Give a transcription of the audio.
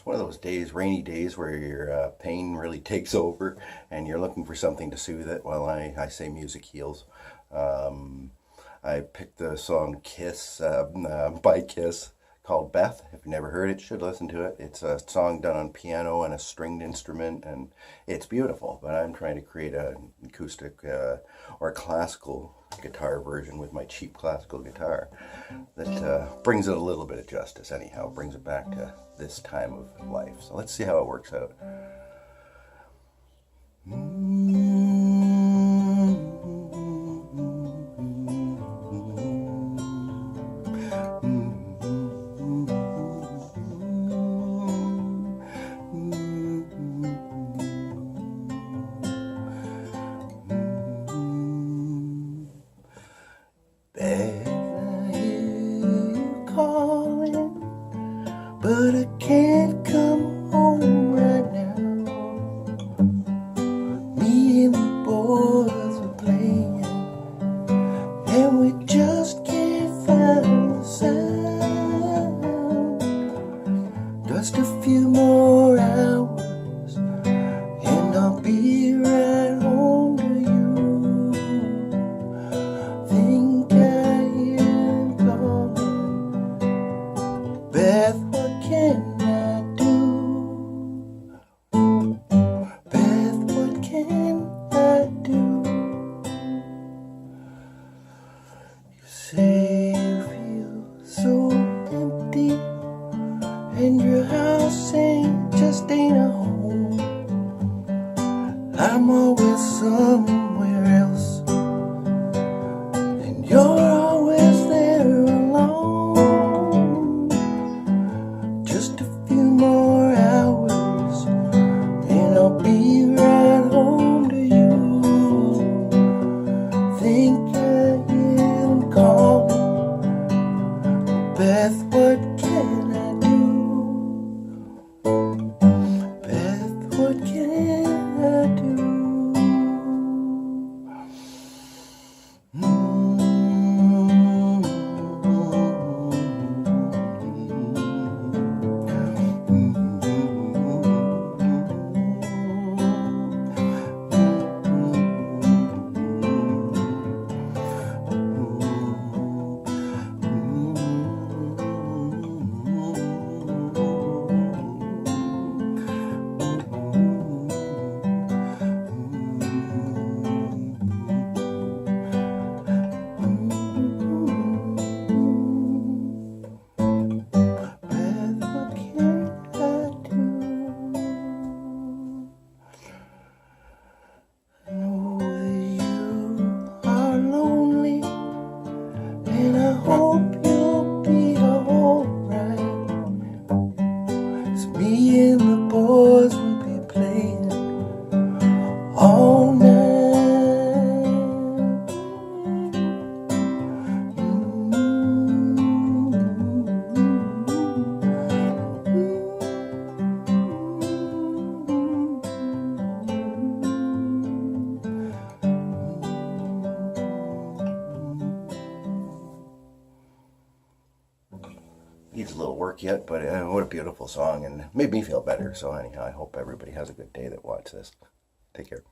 one of those days, rainy days, where your pain really takes over and you're looking for something to soothe it. Well, I say music heals. I picked the song Kiss by Kiss called Beth. If you've never heard it, you should listen to it. It's a song done on piano and a stringed instrument, and it's beautiful. But I'm trying to create an acoustic or classical guitar version with my cheap classical guitar that brings it a little bit of justice anyhow, brings it back to this time of life. So let's see how it works out. Beth, I hear you calling, but I can't come home right now. Me and the boys are playing, and we just can't find the sound. Just a few more hours, and I'll be right home to you. Beth, what can I do? Beth, what can I do? You say you feel so empty, and your house ain't a home. I'm always somewhere else, and you're always there alone. Just a few more hours, and I'll be right home to you. Think I hear them calling. Beth, what can I do? Beth, what can I do? Hope you'll be alright. Me and the boys will be playing all night. Needs a little work yet, but what a beautiful song, and made me feel better. So anyhow, I hope everybody has a good day that watches this. Take care.